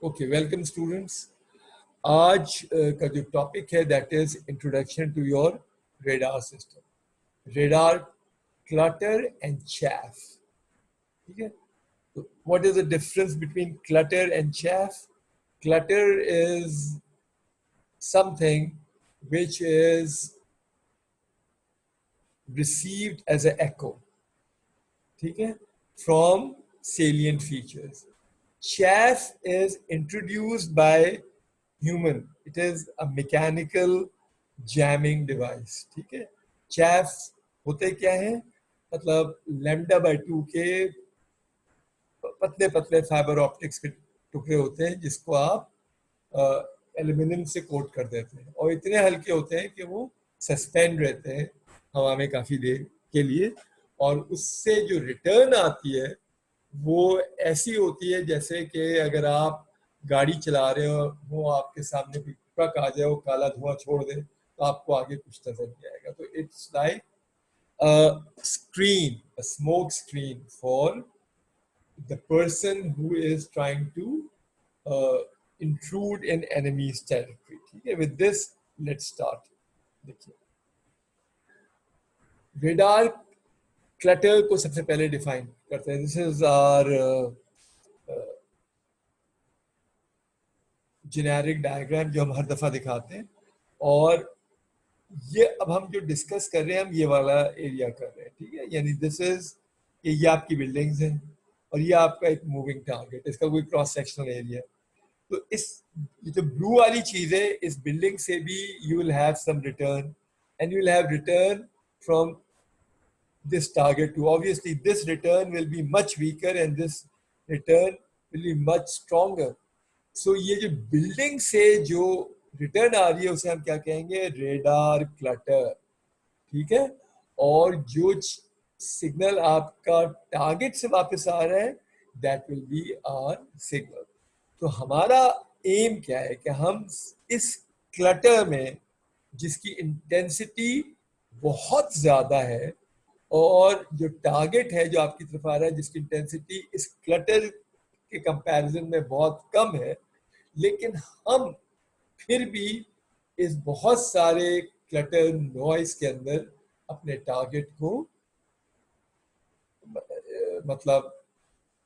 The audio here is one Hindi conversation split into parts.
Okay, welcome students. आज का जो टॉपिक है that is introduction to your radar system. Radar clutter and chaff. ठीक है, तो what is the difference between clutter and chaff? Clutter is something which is received as an echo, ठीक है, from salient features. Chaff is introduced by human. It is a mechanical jamming device. ठीक है, chaff होते क्या है, मतलब λ/2 के पतले पतले फाइबर ऑप्टिक्स के टुकड़े होते हैं जिसको आप एल्यूमिनियम से कोट कर देते हैं और इतने हल्के होते हैं कि वो सस्पेंड रहते हैं हवा में काफी देर के लिए, और उससे जो रिटर्न आती है वो ऐसी होती है जैसे कि अगर आप गाड़ी चला रहे हो, वो आपके सामने कोई ट्रक आ जाए, वो काला धुआं छोड़ दे तो आपको आगे कुछ नजर नहीं आएगा। तो it's like a screen, a smoke screen for the person who is trying to intrude in enemy's territory. ठीक है, with this let's start. देखिए, रेडार क्लटर को सबसे पहले डिफाइन करते हैं। This is our generic diagram जो हम हर दफा दिखाते हैं, और ये अब हम जो डिस्कस कर रहे हैं हम ये वाला एरिया कर रहे हैं। ठीक है, यानी दिस इज ये आपकी बिल्डिंग्स हैं और ये आपका एक मूविंग टारगेट, इसका कोई क्रॉस सेक्शनल एरिया। तो इस जो ब्लू वाली चीज है, इस बिल्डिंग से भी you will have some return and you will have return from this target to, obviously this return will be much weaker and this return will be much stronger. So ये जो बिल्डिंग से जो रिटर्न आ रही है उसे हम क्या कहेंगे? Radar clutter. ठीक है, और जो सिग्नल आपका टारगेट से वापस आ रहा है that will be our signal. तो हमारा एम क्या है कि हम इस क्लटर में जिसकी इंटेंसिटी बहुत ज्यादा है और जो टारगेट है जो आपकी तरफ आ रहा है जिसकी इंटेंसिटी इस क्लटर के कंपैरिजन में बहुत कम है, लेकिन हम फिर भी इस बहुत सारे क्लटर नॉइस के अंदर अपने टारगेट को मतलब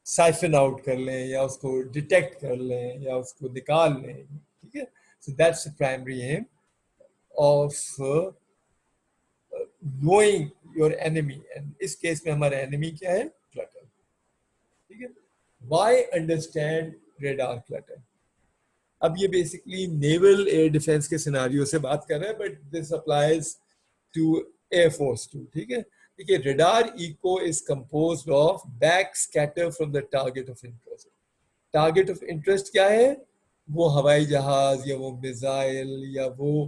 साइफन आउट कर लें या उसको डिटेक्ट कर लें या उसको निकाल लें। ठीक है, so that's the primary aim of knowing your enemy, and इस केस में हमारा एनिमी क्या है? क्लटर। ठीक है, why understand radar clutter? अब ये बेसिकली नेवल एयर डिफेंस के सिनारियो से बात कर रहे हैं, but this applies to air force too. ठीक है, देखिए, radar echo is composed of back scatter from the target of interest. Target of interest क्या है? वो हवाई जहाज या वो मिसाइल या वो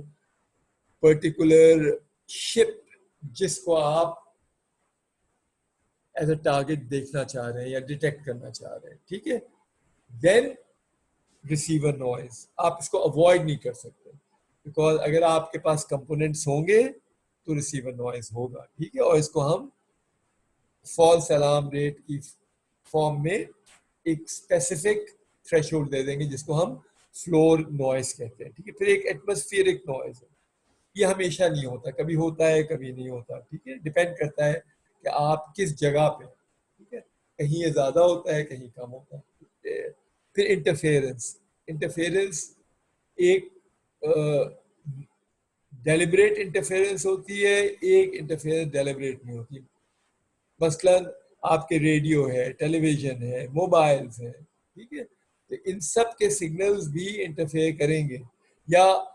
पर्टिकुलर शिप जिसको आप एज अ टारगेट देखना चाह रहे हैं या डिटेक्ट करना चाह रहे हैं। ठीक है, देन रिसीवर नॉइज, आप इसको अवॉइड नहीं कर सकते बिकॉज अगर आपके पास कंपोनेंट्स होंगे तो रिसीवर नॉइज होगा। ठीक है, और इसको हम फॉल्स अलार्म रेट की फॉर्म में एक स्पेसिफिक थ्रेशोल्ड दे देंगे जिसको हम फ्लोर नॉइज कहते हैं। ठीक है, फिर एक एटमॉस्फेरिक नॉइज है, ये हमेशा नहीं होता, कभी होता है कभी नहीं होता। ठीक है, डिपेंड करता है कि आप किस जगह पे। ठीक है, कहीं ये ज्यादा होता है कहीं कम होता है। फिर इंटरफेरेंस, इंटरफेरेंस एक डेलिब्रेट इंटरफेरेंस होती है, एक इंटरफेरेंस डेलिब्रेट नहीं होती। मसलन आपके रेडियो है, टेलीविजन है, मोबाइल्स है। ठीक है, तो इन सब के सिग्नल्स भी इंटरफेयर करेंगे, या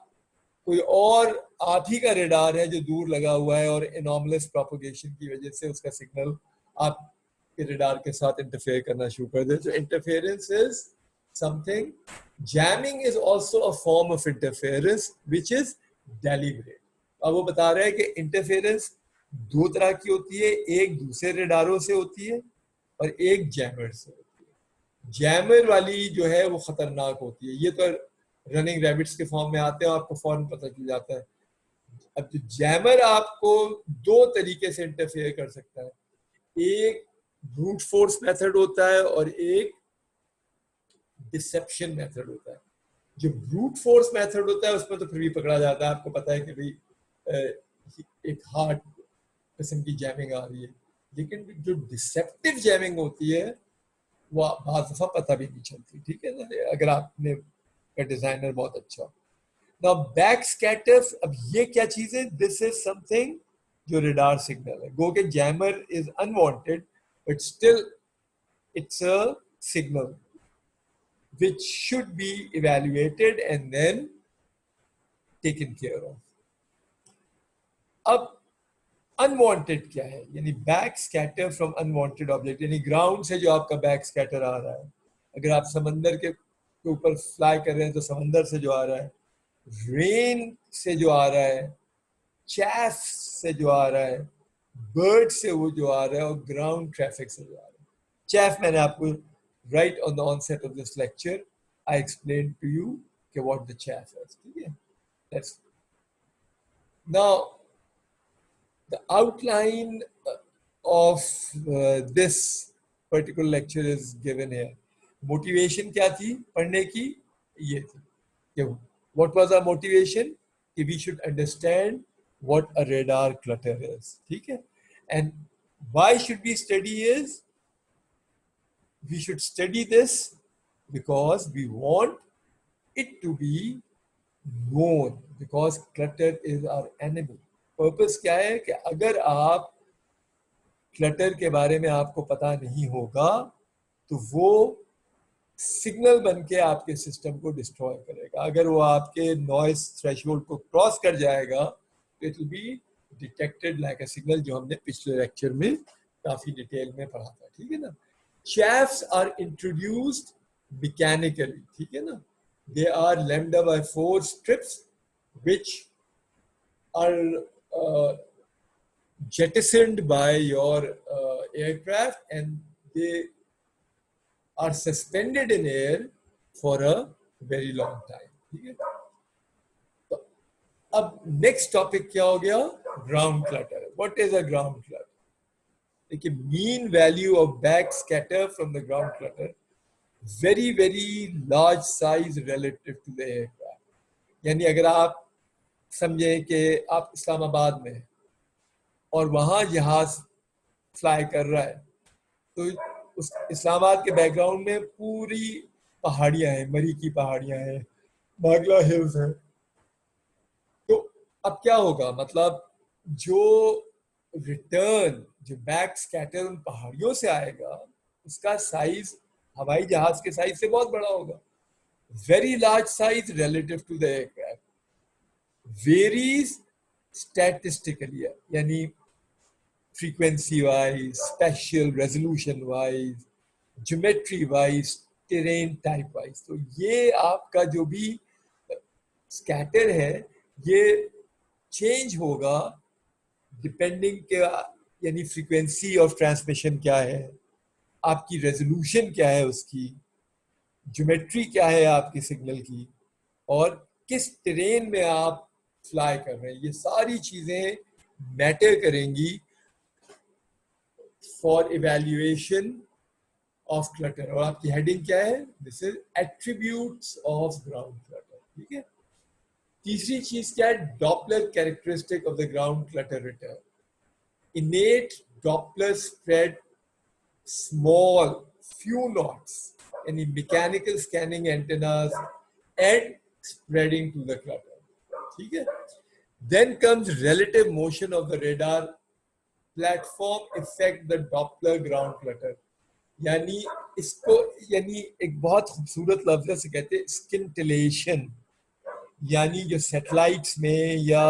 कोई और आप ही का रेडार है जो दूर लगा हुआ है और एनॉमलस प्रोपगेशन की वजह से उसका सिग्नल आपके रेडार के साथ इंटरफेयर करना शुरू कर दे। तो interference is something, jamming is also a form of interference which is deliberate. अब वो बता रहे हैं कि इंटरफेरेंस दो तरह की होती है, एक दूसरे रेडारों से होती है और एक जैमर से होती है। जैमर वाली जो है वो खतरनाक होती है, ये तो रनिंग रैबिट्स के फॉर्म में आते हैं, आपको फौरन पता चल जाता है। अब जो जैमर आपको दो तरीके से इंटरफेयर कर सकता है, एक ब्रूट फोर्स मेथड होता है और एक डिसेप्शन मेथड होता है। जो ब्रूट फोर्स मेथड होता है उसमें तो फिर भी पकड़ा जाता है, आपको पता है कि भाई एक हार्ड किस्म की जैमिंग आ रही है, लेकिन जो डिसेप्टिव जैमिंग होती है वो बहुत दफा पता भी नहीं चलती, ठीक है ना, अगर आपने का डिजाइनर बहुत अच्छा हो। नाउ बैक स्कैटर, अब ये क्या चीज है, दिस इज समथिंग जो रेडार सिग्नल है, गो के jammer is unwanted but still it's a signal which should be evaluated and then taken care of. अब अनवांटेड क्या है, यानी back scatter from unwanted object, यानी ग्राउंड से जो आपका बैक स्कैटर आ रहा है, अगर आप समंदर के ऊपर फ्लाई कर रहे हैं तो समंदर से जो आ रहा है, रेन से जो आ रहा है, चैफ से जो आ रहा है, बर्ड से वो जो आ रहा है, और ग्राउंड ट्रैफिक से जो आ रहा है। चैफ मैंने आपको right on the onset of this lecture I explained to you what the chaff is, ठीक है? That's now the outline of this particular lecture is given here. Motivation क्या थी पढ़ने की, ये थी कि what was our motivation, कि we should understand what a radar clutter is, ठीक है? And why should we study is, we should study this because we want it to be known, because clutter is our enemy. Purpose क्या है कि अगर आप क्लटर के बारे में आपको पता नहीं होगा तो वो सिग्नल बन के आपके सिस्टम को डिस्ट्रॉय करेगा। अगर वो आपके नॉइस थ्रेशोल्ड को क्रॉस कर जाएगा तो it will be detected like a signal, जो हमने पिछले लेक्चर में काफी डिटेल में पढ़ा था, ठीक है ना। Chaffs are introduced mechanically, ठीक है ना, they are lambda by 4 strips which are jettisoned by your aircraft and they are suspended in air for a very long time, ठीक है। तो अब नेक्स्ट टॉपिक क्या हो गया, ground clutter. What is a ground clutter? देखिए, mean value of back scatter from the ground clutter, very very large size relative to the aircraft. यानी अगर आप समझे कि आप इस्लामाबाद में और वहां जहाज फ्लाई कर रहा है, तो उस इस्लामाबाद के बैकग्राउंड में पूरी पहाड़ियां हैं, मरी की पहाड़ियां हैं, बागला हिल्स है। तो अब क्या होगा, मतलब जो रिटर्न, जो बैक स्कैटर उन पहाड़ियों से आएगा, उसका साइज हवाई जहाज के साइज से बहुत बड़ा होगा। Very large size relative to the aircraft, varies statistically, यानी frequency wise, spatial resolution wise, geometry wise, terrain type wise. तो ये आपका जो भी स्कैटर है ये चेंज होगा डिपेंडिंग के, यानी फ्रीक्वेंसी ऑफ ट्रांसमिशन क्या है, आपकी रेजोल्यूशन क्या है, उसकी ज्योमेट्री क्या है आपकी सिग्नल की, और किस टेरेन में आप फ्लाई कर रहे हैं, ये सारी चीजें मैटर करेंगी फॉर इवैल्यूएशन ऑफ क्लटर। और आपकी हेडिंग क्या है, this is attributes of ground clutter, ठीक है। तीसरी चीज क्या है, Doppler characteristic of the ground clutter return. innate Doppler spread small few knots, any mechanical scanning antennas and spreading to the clutter, ठीक है। Then comes relative motion of the radar platform affect the Doppler ground clutter, यानी इसको, यानी एक बहुत खूबसूरत लफ्ज से कहते हैं स्किंटिलेशन, यानी जो सैटेलाइट्स में या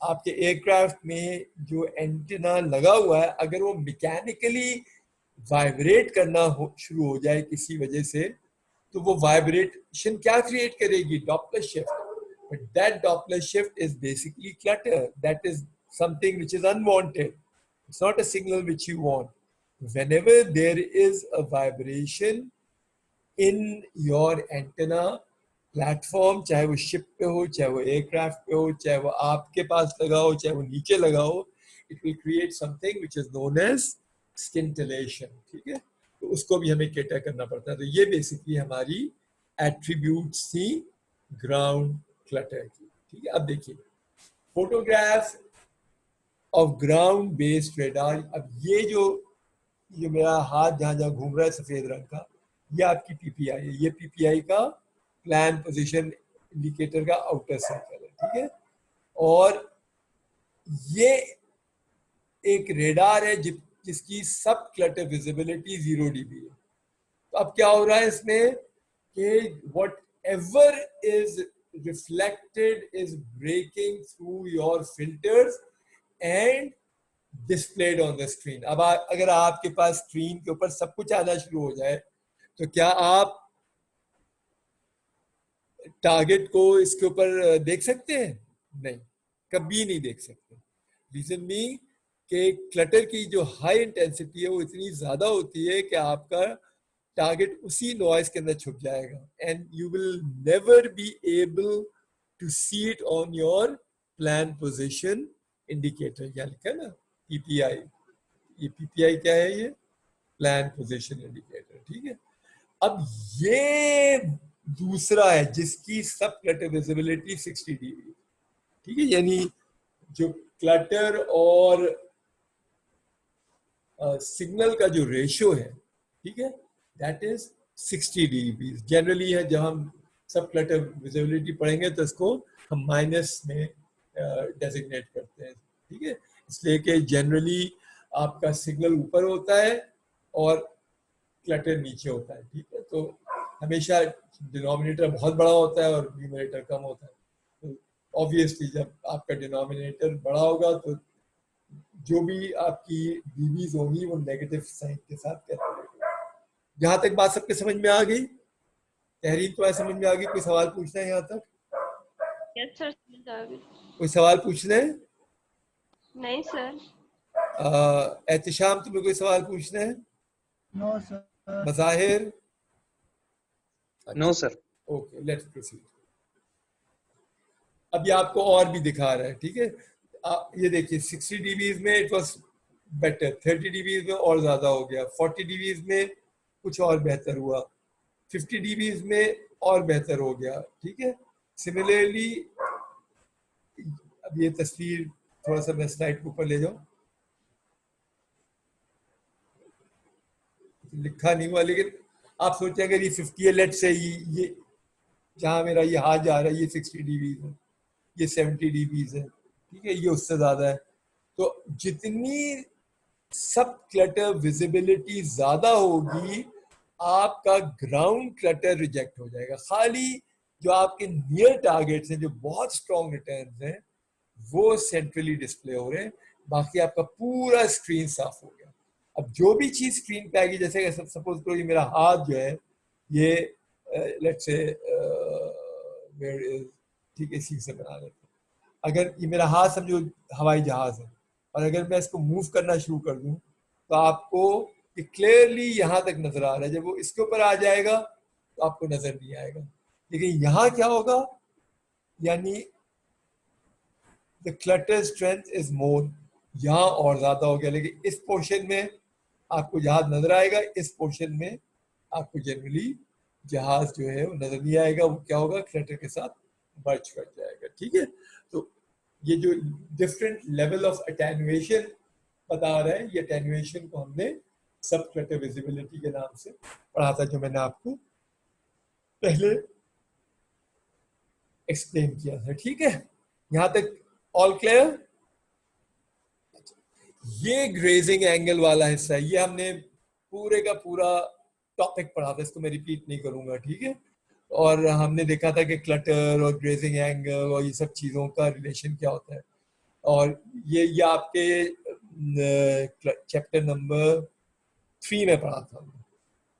आपके एयरक्राफ्ट में जो एंटीना लगा हुआ है, अगर वो मैकेनिकली वाइब्रेट करना शुरू हो जाए किसी वजह से, तो वो वाइब्रेशन क्या क्रिएट करेगी, Doppler shift. But that Doppler shift is basically clutter, that is something which is unwanted, it's not a signal which you want. Whenever there is a vibration in your antenna platform, चाहे वो शिप पे हो, चाहे वो एयरक्राफ्ट पे हो, चाहे वो आपके पास लगा हो, चाहे वो नीचे लगा हो, it will create something which is known as scintillation, ठीक है। तो उसको भी हमें कैटर करना पड़ता है। तो ये बेसिकली हमारी एट्रीब्यूट्स थी ग्राउंड क्लटर की, ठीक है। अब देखिए photograph of ground based radar. अब ये मेरा हाथ जहां जहां घूम रहा है सफेद रंग का, ये आपकी पीपीआई है। ये पीपीआई का प्लान पोजीशन इंडिकेटर का आउटर सर्कल है, ठीक है। और ये एक रेडार है जिसकी सब क्लटर विजिबिलिटी 0 dB है। तो अब क्या हो रहा है इसमें कि whatever is reflected is breaking through your filters and displayed on the screen। अब अगर आपके पास स्क्रीन के ऊपर सब कुछ आना शुरू हो जाए तो क्या आप टारगेट को इसके ऊपर देख सकते हैं? नहीं, कभी नहीं देख सकते। रीजन भी कि क्लटर की जो हाई इंटेंसिटी है वो इतनी ज्यादा होती है कि आपका टारगेट उसी नॉइज के अंदर छुप जाएगा and you will never be able to see it on your plan position indicator. क्या लिखा है ना, पीपीआई। ये पीपीआई क्या है? ये प्लान पोजीशन इंडिकेटर, ठीक है। अब ये दूसरा है जिसकी सब क्लटर विजिबिलिटी 60 dB, ठीक है। यानी जो क्लटर और सिग्नल का जो रेशियो है, ठीक है, दैट इज 60 dB जनरली है। जब हम सब क्लटर विजिबिलिटी पढ़ेंगे तो इसको हम माइनस में डेजिग्नेट करते हैं, ठीक है। इसलिए कि जनरली आपका सिग्नल ऊपर होता है और क्लटर नीचे होता है, ठीक है। तो हमेशा डिनोमिनेटर बहुत बड़ा होता है और न्यूमरेटर कम होता है। तो ऑब्वियसली जब आपका डिनोमिनेटर बड़ा होगा तो जो भी आपकी डीबीज होंगी वो नेगेटिव साइन के साथ कैलकुलेट। जहां तक बात सबके समझ में आ गई? तहरीर तो समझ में आ गई? कोई सवाल पूछना है यहाँ तक? यस सर, समझ आ गई। कोई सवाल पूछना है? नहीं सर। एहतिशाम, तुम्हें कोई सवाल पूछना है? No sir. Mazahir? No sir. Okay, let's proceed. अब ये आपको और भी दिखा रहा है, ठीक है। ये देखिए 60 dBs में इट वाज बेटर, 30 dBs में और ज्यादा हो गया, 40 dBs में कुछ और बेहतर हुआ, 50 dBs में और बेहतर हो गया, ठीक है। सिमिलरली अब ये तस्वीर थोड़ा सा मैं स्लाइड के ऊपर ले जाऊं, लिखा नहीं हुआ लेकिन आप सोचें अगर ये 50 है, लेट से ये जहां मेरा ये हाथ जा रहा है ये 60 dBs है, ये 70 dBs है, ठीक है, ये उससे ज्यादा है। तो जितनी सब क्लटर विजिबिलिटी ज्यादा होगी आपका ग्राउंड क्लटर रिजेक्ट हो जाएगा। खाली जो आपके नियर टारगेट्स हैं जो बहुत स्ट्रॉन्ग रिटर्न्स हैं वो सेंट्रली डिस्प्ले हो रहे हैं, बाकी आपका पूरा स्क्रीन साफ हो गया। अब जो भी चीज स्क्रीन पे आएगी, जैसे सपोज करो ये मेरा हाथ जो है ये लेट्स से ठीक है, इसी से बना लेते हैं। अगर ये मेरा हाथ समझो हवाई जहाज है और अगर मैं इसको मूव करना शुरू कर दूं तो आपको ये क्लियरली यहाँ तक नजर आ रहा है। जब वो इसके ऊपर आ जाएगा तो आपको नजर नहीं आएगा, लेकिन यहाँ क्या होगा, यानी the clutter strength is more, यहाँ और ज्यादा हो गया। लेकिन इस पोर्शन में आपको जहाज नजर आएगा, इस पोर्शन में आपको जनरली जहाज जो है वो नजर नहीं आएगा। वो क्या होगा, क्लटर के साथ मर्ज कर जाएगा, ठीक है। तो ये जो डिफरेंट लेवल ऑफ अटेन्युएशन बता रहा है, ये अटेन्युएशन को हमने सब क्लटर विजिबिलिटी के नाम से पढ़ा था, जो मैंने आपको पहले एक्सप्लेन किया था, ठीक है। यहां तक ऑल क्लियर? ये ग्रेजिंग एंगल वाला हिस्सा है, ये हमने पूरे का पूरा टॉपिक पढ़ा था, इसको मैं रिपीट नहीं करूंगा, ठीक है। और हमने देखा था कि क्लटर और ग्रेजिंग एंगल और ये सब चीज़ों का रिलेशन क्या होता है। और ये आपके चैप्टर नंबर 3 में पढ़ा था,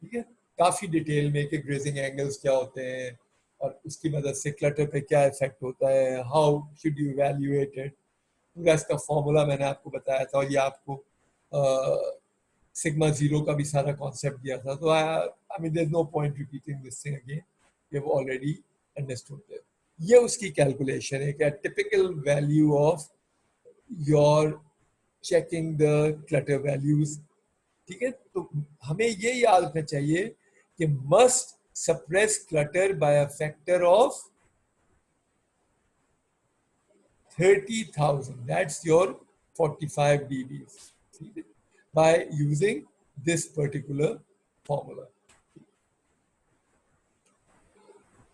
ठीक है, काफ़ी डिटेल में कि ग्रेजिंग एंगल्स क्या होते हैं और उसकी मदद से क्लटर पे क्या इफेक्ट होता है, how should you evaluate it. पूरा इसका फॉर्मूला मैंने आपको बताया था और ये आपको सिग्मा जीरो का भी सारा कॉन्सेप्ट दिया था। तो I mean there is no point repeating this thing again, you have already understood it. ये उसकी कैलकुलेशन है कि typical value of your checking the clutter values ठीक है, तो हमें ये याद रखना चाहिए कि must suppress clutter by a factor of 30,000, that's your 45 dBs, ठीक है, by using this particular formula.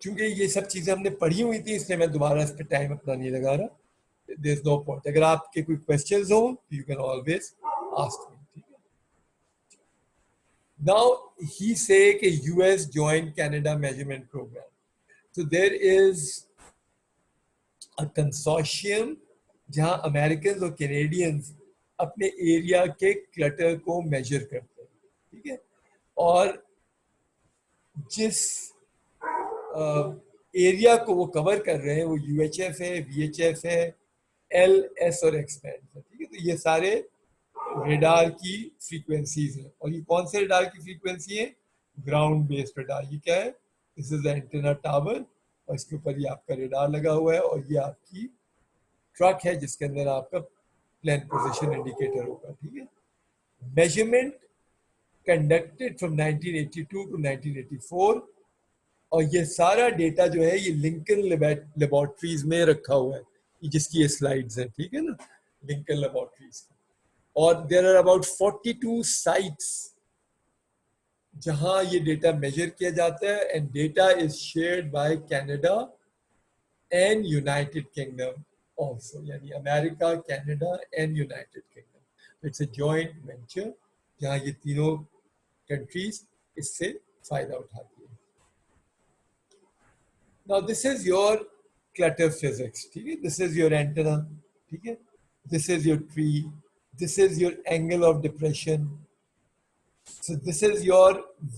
क्योंकि ये सब चीजें हमने पढ़ी हुई थी, इसलिए मैं दोबारा इस पर टाइम अपना नहीं लगा रहा. There's no point. अगर आपके कोई क्वेश्चंस हो, you can always ask me. ठीक है. Now he say कि US joined Canada measurement program. So there is a consortium जहां अमेरिकन और कैनेडियंस अपने एरिया के क्लटर को मेजर करते हैं. ठीक है, और जिस एरिया को वो कवर कर रहे हैं वो यूएचएफ है, वीएचएफ है, एल, एस और एक्सपैंड है. ठीक है, तो ये सारे रेडार की फ्रीक्वेंसीज हैं. और ये कौन से रेडार की फ्रीक्वेंसी है? Ground based radar. ये क्या है? This is the antenna tower, और इसके ऊपर ये आपका रेडार लगा हुआ है, और ये आपकी ट्रक है जिसके अंदर आपका प्लेन पोजीशन इंडिकेटर होगा. ठीक है, मेजरमेंट कंडक्टेड फ्रॉम 1982 टू 1984, और ये सारा डेटा जो है ये लिंकन लेबोरेटरीज में रखा हुआ है, जिसकी ये स्लाइड्स हैं. ठीक है ना, लिंकन लेबोरेटरीज. और देयर आर अबाउट 42 साइट्स जहां ये डेटा मेजर किया जाता है, and data is shared by Canada and United kingdom also, यानी America, Canada and United kingdom. It's a joint venture जहां ये तीनों कंट्रीज इससे फायदा उठाती है. Now this is your clutter physics. ठीक है, this is your antenna. ठीक है, this is your tree, this is your angle of depression. So this is your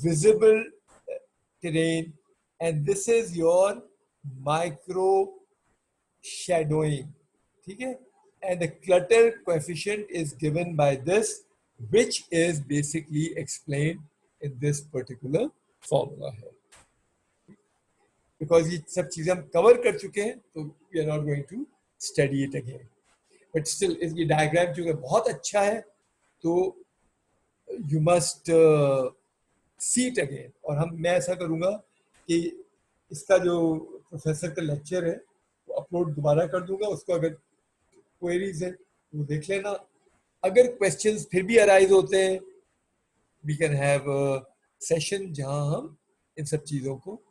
visible terrain, and this is your micro shadowing. ठीक है, and the clutter coefficient is given by this, which is basically explained in this particular formula here. Because ये सब चीजें हम कवर कर चुके हैं, तो we are not going to study it again. But still, ये डायग्राम जो है बहुत अच्छा है, तो you must see it again. और मैं ऐसा करूँगा कि इसका जो प्रोफेसर का लेक्चर है वो अपलोड दोबारा कर दूंगा. उसको अगर क्वेरीज है वो देख लेना. अगर क्वेश्चंस फिर भी अराइज होते हैं, वी कैन हैव सेशन जहां हम इन सब चीजों को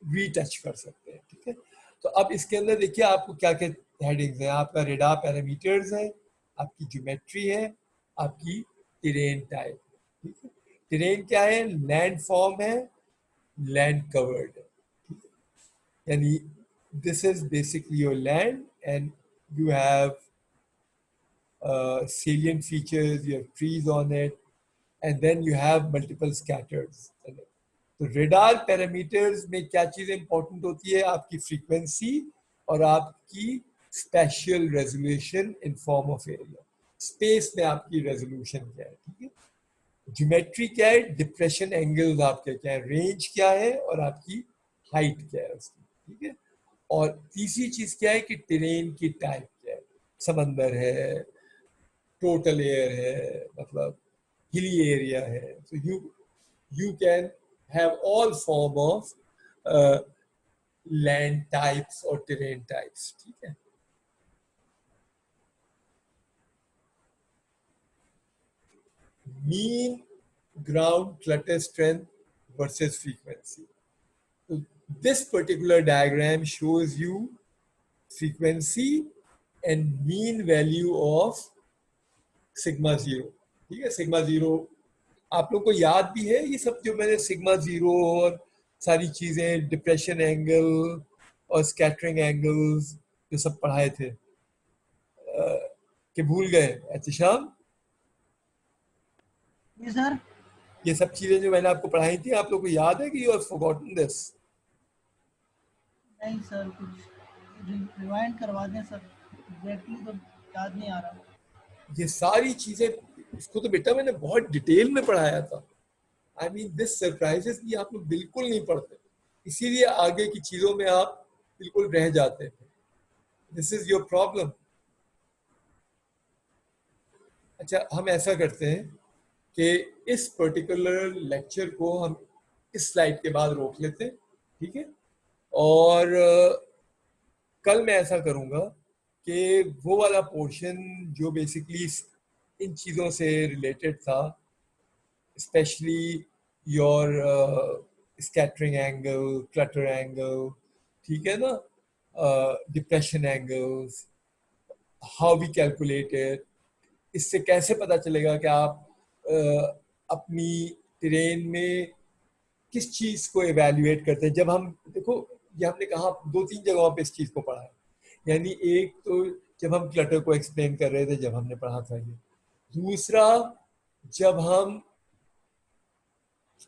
रीटच कर सकते हैं. ठीक है, तो अब इसके अंदर देखिए आपको क्या क्या हेडिंग्स हैं. आपका रेडार पैरामीटर्स है, आपकी ज्योमेट्री है, आपकी टेरेन टाइप. ठीक है, टेरेन क्या है? लैंड फॉर्म है, लैंड कवर्ड है. यानी this is basically your land, and you have salient features, you have trees on it, and then you have multiple scatters. तो रेडार पैरामीटर्स में क्या चीजें इंपॉर्टेंट होती है? आपकी फ्रीक्वेंसी और आपकी spatial resolution in form of area. Space में आपकी रेजोल्यूशन क्या है? ठीक है, ज्योमेट्री क्या है? डिप्रेशन एंगल्स आपके क्या है? रेंज क्या है? और आपकी हाइट क्या है उसकी. ठीक है, और तीसरी चीज क्या है कि टेरेन की टाइप क्या है? समंदर है, टोटल एयर है, मतलब हिली एरिया है. so you can have all form of land types or terrain types. ठीक है, mean ground clutter strength versus frequency. So this particular diagram shows you frequency and mean value of sigma 0. ठीक है, सिग्मा 0 आप लोग को याद भी है ये सब जो मैंने सिग्मा 0 और सारी चीजें, डिप्रेशन एंगल और स्कैटरिंग एंगल्स जो सब पढ़ाए थे, कि भूल गए? एहतिशाम, जी सर. ये सब चीजें जो मैंने आपको पढ़ाई थी, आप लोग को याद है कि यू हैव फॉरगॉटन दिस? नहीं सर, कुछ रिवाइंड करवा दें सर. एग्जैक्टली तो याद नहीं आ रहा. ये सारी चीजें, इसको तो बेटा मैंने बहुत डिटेल में पढ़ाया था. आई मीन दिस सरप्राइजेस भी आप लोग बिल्कुल नहीं पढ़ते, इसीलिए आगे की चीजों में आप बिल्कुल रह जाते हैं. This is your problem. अच्छा, हम ऐसा करते हैं कि इस पर्टिकुलर लेक्चर को हम इस स्लाइड के बाद रोक लेते हैं, ठीक है। और कल मैं ऐसा करूँगा कि वो वाला पोर्शन जो बेसिकली इन चीज़ों से रिलेटेड था, specially your scattering angle, clutter angle, ठीक है ना, depression angles, how we calculated, इससे कैसे पता चलेगा कि आप अपनी ट्रेन में किस चीज को एवेल्युएट करते हैं। जब हम देखो, ये हमने कहा 2-3 जगहों पे इस चीज को पढ़ा है, यानी एक तो जब हम क्लटर को एक्सप्लेन कर रहे थे, जब हमने पढ़ा था ये, दूसरा जब हम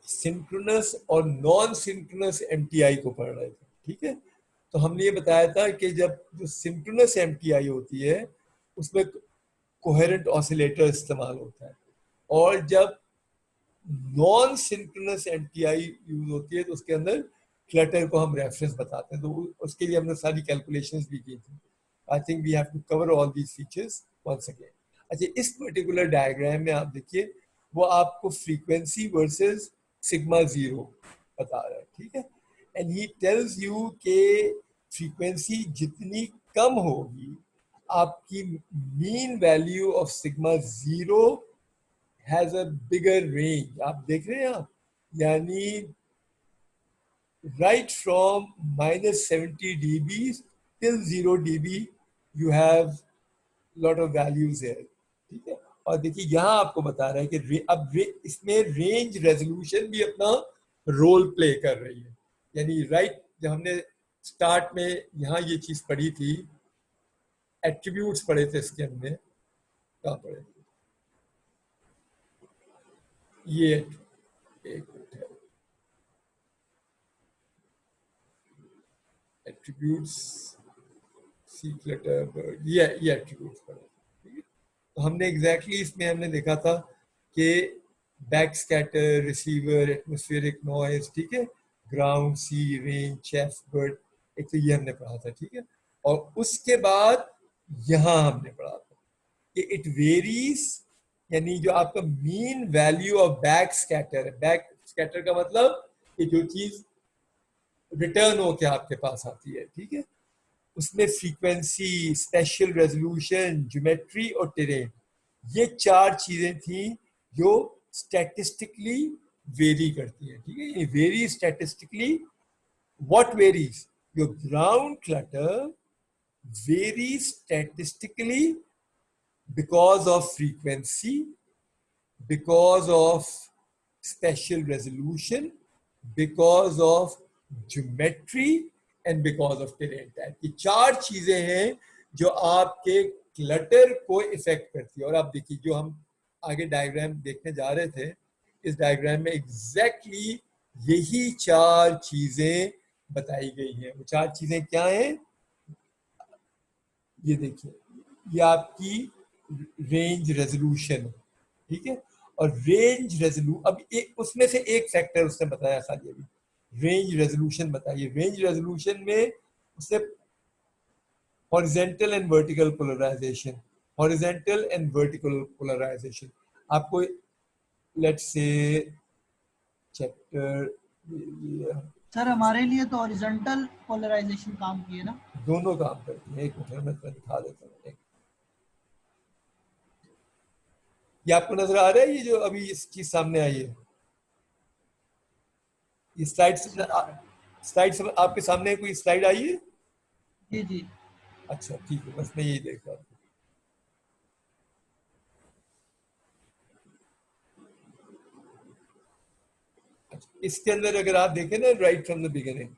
सिंक्रोनस और नॉन सिंक्रोनस एमटीआई को पढ़ रहे थे, ठीक है। तो हमने ये बताया था कि जब जो सिंक्रोनस एमटीआई होती है उसमें कोहेरेंट ऑसिलेटर इस्तेमाल होता है, और जब नॉन सिंक्रोनस एमटीआई यूज होती है तो उसके अंदर क्लटर को हम रेफरेंस बताते हैं। तो उसके लिए हमने सारी कैलकुलेशंस भी की थी। I think we have to cover all these features once again. अच्छा, इस पर्टिकुलर डायग्राम में आप देखिए, वो आपको फ्रीक्वेंसी वर्सेस सिग्मा जीरो बता रहा है, ठीक है। एंड ही टेल्स यू के फ्रीक्वेंसी जितनी कम होगी, आपकी mean value of sigma zero has a bigger range. आप देख रहे हैं आप, यानी right from -70 dB till 0 dB you have lot of values here, ठीक है। और देखिए यहाँ आपको बता रहा है कि अब इसमें रेंज रेजोल्यूशन भी अपना रोल प्ले कर रही है। यानी राइट, जब हमने स्टार्ट में यहाँ ये चीज पढ़ी थी, एट्रीब्यूट्स पढ़े थे इसके, हमने कहाँ पढ़े थे, ये एक मिनट है, एट्रीब्यूट्स सी क्लटर, ये एट्रीब्यूट्स पढ़े। तो हमने एग्जैक्टली इसमें हमने देखा था कि back scatter, receiver, atmospheric noise, ठीक है, ग्राउंड, सी, रेंज, चेफ, बर्ड, एक तो ये हमने पढ़ा था, ठीक है। और उसके बाद यहाँ हमने पढ़ा था कि इट वेरीज, यानी जो आपका mean value of back scatter है, बैक स्कैटर का मतलब कि जो चीज रिटर्न होके आपके पास आती है, ठीक है, उसमें फ्रीक्वेंसी, स्पेशल रेजोल्यूशन, ज्योमेट्री और टेरेन, ये 4 चीजें थी जो स्टैटिस्टिकली वेरी करती है, ठीक है। ये very statistically, what varies, your ground clutter very statistically because of frequency, because of special resolution, because of geometry and because of terrain type। ये 4 चीजें हैं जो आपके क्लटर को इफेक्ट करती है। और आप देखिए, जो हम आगे डायग्राम देखने जा रहे थे, इस डायग्राम में एग्जैक्टली यही 4 चीजें बताई गई हैं। वो 4 चीजें क्या हैं, ये देखिए, ये आपकी रेंज रेजोल्यूशन, ठीक है। और रेंज अब एक उसमें से एक फैक्टर उसने बताया खाली अभी, रेंज रेजोल्यूशन बताइए। रेंज रेजोल्यूशन में उसने horizontal and vertical polarization, horizontal and vertical polarization आपको, लेट्स से चैप्टर, सर हमारे लिए तो हॉरिजॉन्टल पोलराइजेशन काम की है ना? दोनों काम करती है। एक मिनट में दिखा देता हूँ। ये आपको नजर आ रहा है, ये जो अभी इस चीज सामने आई है, ये स्लाइड आपके सामने कोई स्लाइड आई है? जी जी। अच्छा ठीक है, बस मैं यही देख रहा हूँ। अच्छा, इसके अंदर अगर आप देखें ना, राइट फ्रॉम द बिगिनिंग,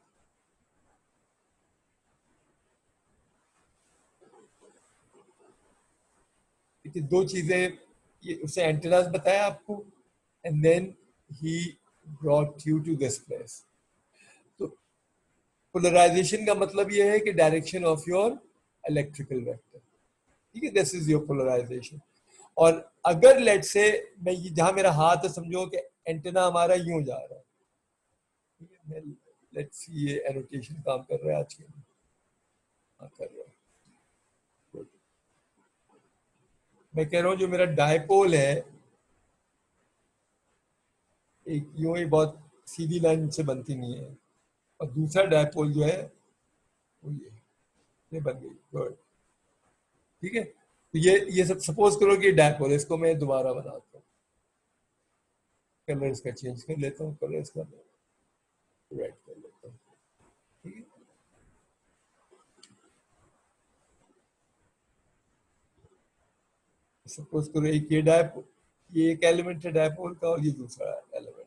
दो चीजें, ये उसे एंटेनास बताया आपको, and then he brought you to this place. तो पोलराइजेशन का मतलब ये है कि direction of your electrical vector, ठीक है, दिस इज योर पोलराइजेशन। और अगर लेट से मैं ये, जहां मेरा हाथ है, समझो कि एंटेना हमारा यूं जा रहा है, लेट्स सी, ये एनोटेशन काम कर रहा है आज के लिए, हाँ कर रहा है। मैं कह रहा हूं जो मेरा डायपोल है, एक यूं ही बहुत सीधी लाइन से बनती नहीं है, और दूसरा डायपोल जो है वो ये बन गई। गुड, ठीक है। तो ये सब सपोज करो कि डायपोल, इसको मैं दोबारा बनाता हूँ, कलर इसका चेंज कर लेता हूँ, कलर इसका रेड कर लेता हूँ, ठीक है। सपोज करो एक ये डायपोल, ये एक एलिमेंट है डायपोल का, और ये दूसरा एलिमेंट।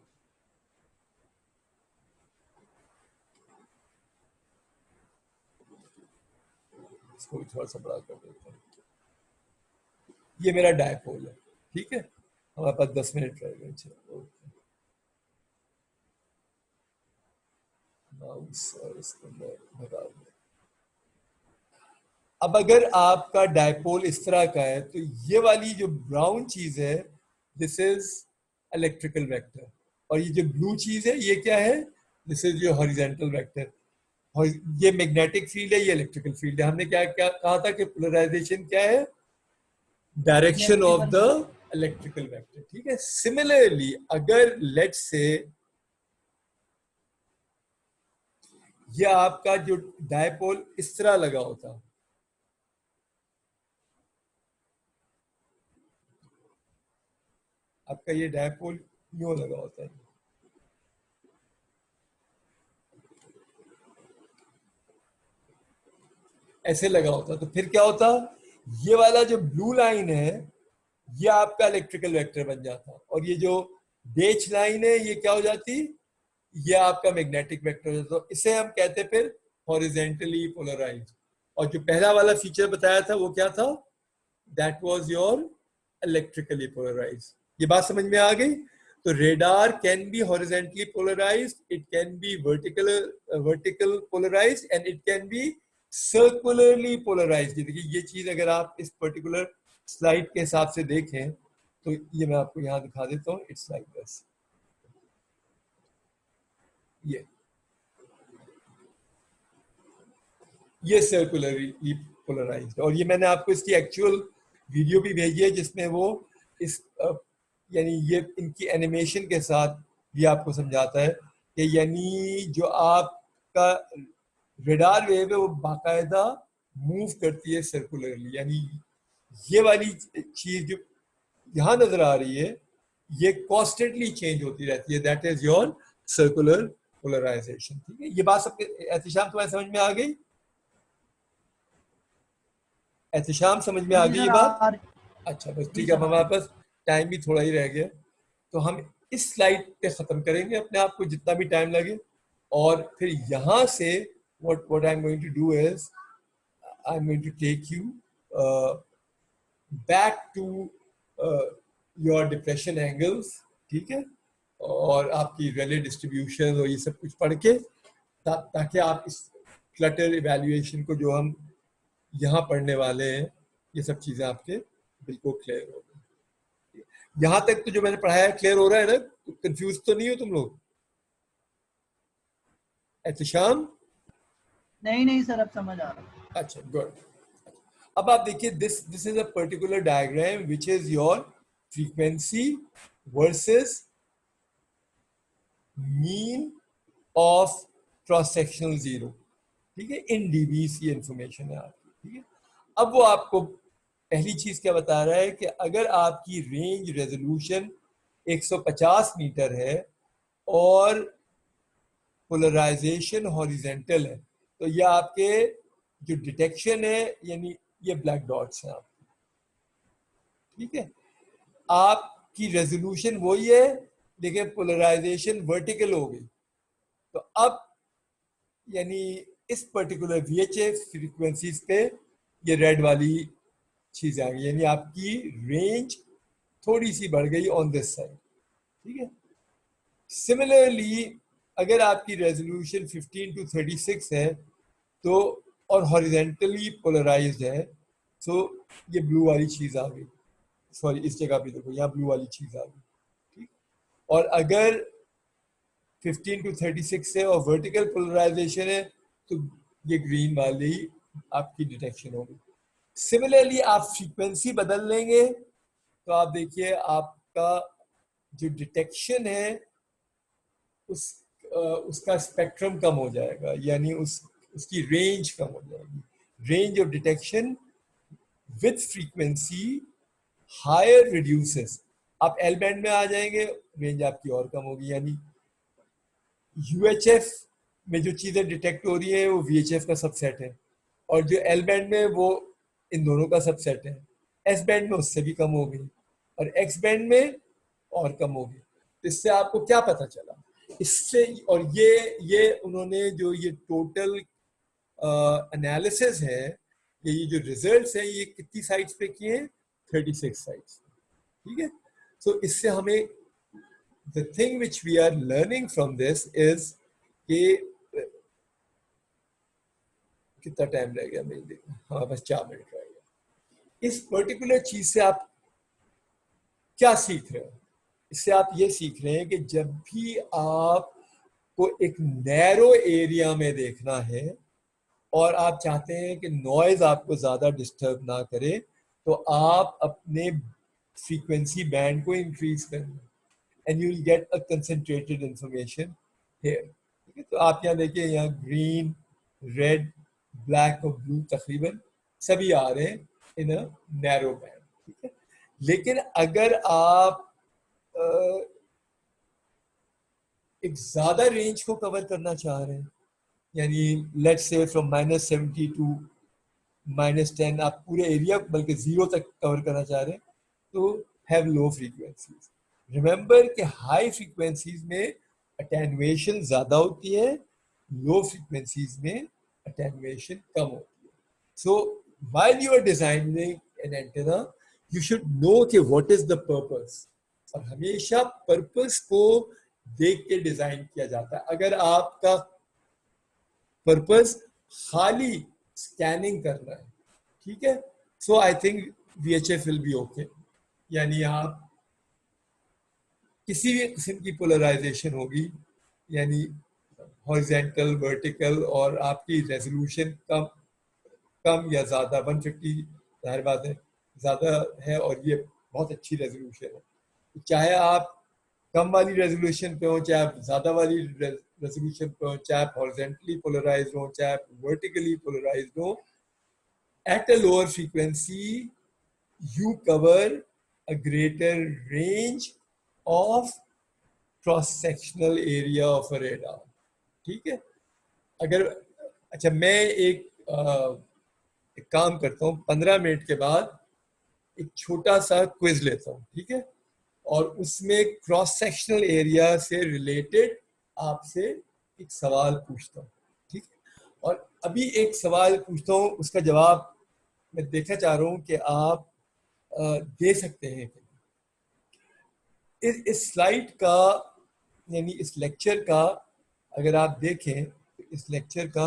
इसको भी थोड़ा सा बड़ा कर देता हूँ। ये मेरा डायपोल है, ठीक है। हमारे पास 10 मिनट रह गए। चलो, माउस और इसको मैं भगा दूँ। अब अगर आपका डायपोल इस तरह का है, तो ये वाली जो ब्राउन चीज है, दिस इज इलेक्ट्रिकल वेक्टर, और ये जो ब्लू चीज है ये क्या है, this is your horizontal vector. और ये मैग्नेटिक फील्ड है, ये इलेक्ट्रिकल फील्ड है। हमने क्या क्या कहा था कि पोलराइजेशन क्या है, direction of the electrical vector, ठीक है। सिमिलरली अगर लेट्स से ये आपका जो डायपोल इस तरह लगा होता, आपका ये डायपोल यूं लगा होता है, ऐसे लगा होता, तो फिर क्या होता, ये वाला जो ब्लू लाइन है ये आपका इलेक्ट्रिकल वेक्टर बन जाता, और ये जो डेच लाइन है ये क्या हो जाती, ये आपका मैग्नेटिक वेक्टर हो जाता। तो इसे हम कहते हैं फिर हॉरिजेंटली पोलराइज्ड। और जो पहला वाला फीचर बताया था वो क्या था, that was your electrically polarized. ये बात समझ में आ गई। तो radar can be horizontally polarized, it can be vertical polarized, and it can be circularly polarized. देखिए ये चीज अगर आप इस पर्टिकुलर स्लाइड के हिसाब से देखें तो ये मैं आपको यहां दिखा देता हूँ, इट्स लाइक दिस, ये सर्कुलरली पोलराइज्ड। और ये मैंने आपको इसकी एक्चुअल वीडियो भी भेजी है जिसमें वो इस यानी ये इनकी एनिमेशन के साथ भी आपको समझाता है कि यानी जो आपका रेडार वेव है वो बाकायदा मूव करती है सर्कुलरली। यानी ये वाली चीज जो यहाँ नजर आ रही है ये कॉन्स्टेंटली चेंज होती रहती है, that is your circular polarization, ठीक है। ये बात सबके एहतिशाम तुम्हारे समझ में आ गई, एहतिशाम समझ में आ गई ये बात? अच्छा बस ठीक है, अब हमारे पास टाइम भी थोड़ा ही रह गया, तो हम इस स्लाइड पे खत्म करेंगे अपने आप को जितना भी टाइम लगे, और फिर यहाँ से what I'm going to do is I'm going to take you back to your depression angles, ठीक है, और आपकी रैले डिस्ट्रीब्यूशन और ये सब कुछ पढ़ के ताकि आप इस क्लटर इवैल्यूएशन को जो हम यहाँ पढ़ने वाले हैं ये सब चीजें आपके बिल्कुल क्लियर हो गई। यहाँ तक तो जो मैंने पढ़ाया क्लियर हो रहा है ना, कंफ्यूज तो नहीं हो तुम लोग? एहतिशाम? नहीं सर, अब समझ आ रहा। अच्छा गुड। अब आप देखिए this is a particular diagram which is your frequency versus mean of cross sectional zero, ठीक है, इन डीबी की इंफॉर्मेशन है आपकी, ठीक है। अब वो आपको पहली चीज क्या बता रहा है कि अगर आपकी रेंज रेजोल्यूशन 150 मीटर है और पोलराइजेशन हॉरिजेंटल है, तो ये आपके जो डिटेक्शन है यानी ये ब्लैक डॉट्स हैं आपके, ठीक है। आपकी रेजोल्यूशन वही है लेकिन पोलराइजेशन वर्टिकल हो गई, तो अब यानी इस पर्टिकुलर VHF फ्रीक्वेंसीज पे ये रेड वाली चीज आ गई, यानी आपकी रेंज थोड़ी सी बढ़ गई ऑन दिस साइड, ठीक है। सिमिलरली अगर आपकी रेजोल्यूशन 15 to 36 है तो और हॉरिजेंटली पोलराइज्ड है, तो ये ब्लू वाली चीज आ गई, सॉरी इस जगह पे देखो यहाँ ब्लू वाली चीज आ गई, ठीक। और अगर 15 to 36 है और वर्टिकल पोलराइजेशन है तो ये ग्रीन वाली आपकी डिटेक्शन होगी। सिमिलरली आप फ्रीक्वेंसी बदल लेंगे तो आप देखिए आपका जो डिटेक्शन है उसका स्पेक्ट्रम कम हो जाएगा, यानी उसकी रेंज कम हो जाएगी. Range of detection with frequency higher reduces. आप एल बैंड में आ जाएंगे, रेंज आपकी और कम होगी. यानी यूएचएफ में जो चीजें डिटेक्ट हो रही है वो वीएचएफ का सबसेट है, और जो एल बैंड में वो इन दोनों का सबसेट है. एस बैंड में उससे भी कम हो गई, और एक्स बैंड में और कम हो गई. तो इससे आपको क्या पता चला इससे? और ये उन्होंने जो ये टोटल एनालिसिस है, ये जो रिजल्ट्स हैं, ये कितनी साइट्स पे किए हैं? 36 साइट्स. ठीक है. सो इससे हमें the thing which we are learning from this is कि कितना टाइम रह गया मेरे लिए? हाँ, बस 4 मिनट रह गया. इस पर्टिकुलर चीज से आप क्या सीख रहे हो? इससे आप ये सीख रहे हैं कि जब भी आपको एक नैरो एरिया में देखना है और आप चाहते हैं कि नॉइज आपको ज्यादा डिस्टर्ब ना करे, तो आप अपने फ्रीक्वेंसी बैंड को इंक्रीज करें, and you will get a concentrated information here. ठीक है. तो आप यहाँ देखिए, यहाँ ग्रीन, रेड, ब्लैक और ब्लू तकरीबन सभी आ रहे हैं इन अ नैरो बैंड. ठीक है. लेकिन अगर आप एक ज्यादा रेंज को कवर करना चाह रहे हैं, यानी लेट्स से फ्रॉम -70 टू -10, आप पूरे एरिया बल्कि 0 तक कवर करना चाह रहे हैं, तो हैव लो फ्रीक्वेंसीज. रिमेंबर कि हाई फ्रीक्वेंसीज में अटेन्युएशन ज्यादा होती है, लो फ्रीक्वेंसीज में अटेन्युएशन कम होती है. So while you are designing an antenna, you should know कि व्हाट इज द पर्पस, और हमेशा पर्पस को देख के डिजाइन किया जाता है. अगर आपका पर्पस खाली स्कैनिंग करना है, ठीक है, so I think VHF will be okay. यानी आप किसी भी किस्म की पोलराइजेशन होगी, यानी हॉरिजॉन्टल, वर्टिकल, और आपकी रेजोल्यूशन कम या ज़्यादा, 150 जाहिर बात है ज़्यादा है, और ये बहुत अच्छी रेजोल्यूशन है. चाहे आप कम वाली रेजोल्यूशन पे हो, चाहे आप ज़्यादा वाली रेजोल्यूशन पे हो, चाहे आप हॉरिजॉन्टली पोलराइज्ड हो, चाहे आप वर्टिकली पोलराइज्ड हो, at a lower frequency you cover a greater range of cross-sectional area of a radar. ठीक है. अगर अच्छा, मैं एक काम करता हूँ, 15 मिनट के बाद एक छोटा सा क्विज लेता हूँ. ठीक है. और उसमें क्रॉस सेक्शनल एरिया से रिलेटेड आपसे एक सवाल पूछता हूँ. ठीक है. और अभी एक सवाल पूछता हूँ, उसका जवाब मैं देखना चाह रहा हूँ कि आप दे सकते हैं. इस स्लाइड का, यानी इस लेक्चर का अगर आप देखें, तो इस लेक्चर का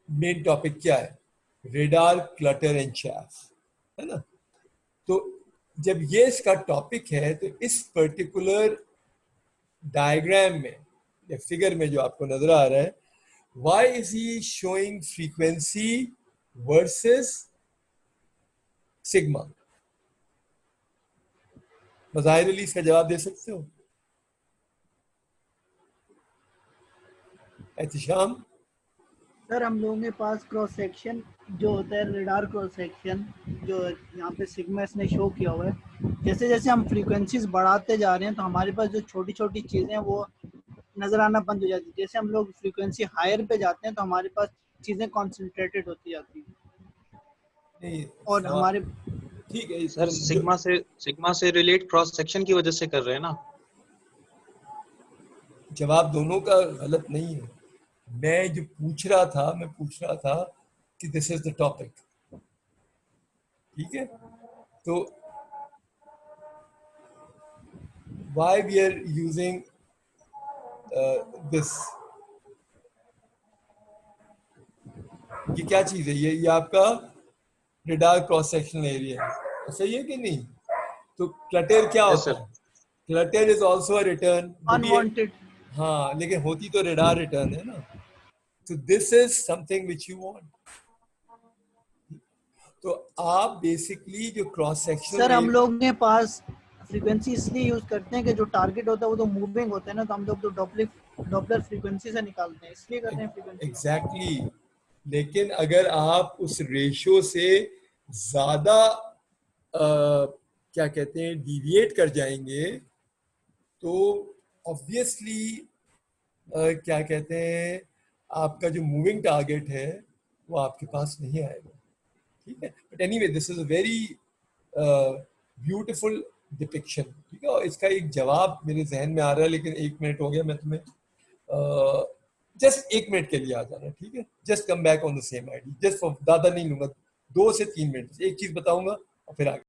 मेन टॉपिक क्या है? रेडार क्लटर एंड चैफ, है ना. तो जब ये इसका टॉपिक है, तो इस पर्टिकुलर डायग्राम में या फिगर में जो आपको नजर आ रहा है, why is he showing frequency versus sigma? Mazahir Ali इसका जवाब दे सकते हो? एहतिशाम? सर हम लोगों के पास क्रॉस सेक्शन जो होता है, रेडार क्रॉस सेक्शन, जो यहाँ पे सिग्मा इसने शो किया हुआ है, जैसे जैसे हम फ्रीक्वेंसीज बढ़ाते जा रहे हैं तो हमारे पास जो छोटी छोटी चीज़ें हैं वो नज़र आना बंद हो जाती है. जैसे हम लोग फ्रीक्वेंसी हायर पे जाते हैं तो हमारे पास चीज़ें कॉन्सेंट्रेटेड होती जाती हैं. नहीं, और हमारे ठीक है सर सिग्मा से रिलेट क्रॉस सेक्शन की वजह से कर रहे हैं ना. जवाब दोनों का गलत नहीं है. मैं जो पूछ रहा था कि दिस इज द टॉपिक. ठीक है. तो why we are using this, ये क्या चीज है? ये आपका रेडार क्रॉस सेक्शनल एरिया है, सही है कि नहीं? तो क्लटर क्या होता है? Clutter is also a return. Unwanted. हाँ, लेकिन होती तो रेडार रिटर्न है ना. तो this is something which you want. तो आप बेसिकली जो क्रॉस सेक्शनल, सर हम लोगों के पास फ्रीक्वेंसी इसलिए यूज करते हैं कि जो टारगेट होता है वो तो मूविंग होता है ना, तो हम लोग तो डॉपलर फ्रीक्वेंसी से निकालते हैं, इसलिए करते हैं फ्रीक्वेंसी। एग्जैक्टली लेकिन अगर आप उस रेशियो से ज्यादा क्या कहते हैं डिविएट कर जाएंगे तो ऑब्वियसली क्या कहते हैं आपका जो मूविंग टारगेट है वो आपके पास नहीं आएगा, ठीक है। But anyway this is a very beautiful depiction, ठीक है। और इसका एक जवाब मेरे जहन में आ रहा है, लेकिन 1 मिनट हो गया, मैं तुम्हें जस्ट 1 मिनट के लिए आ जाना, ठीक है। Just come back on the same ID, just ज़्यादा नहीं लूंगा, 2 से 3 मिनट, एक चीज बताऊंगा और फिर आगे।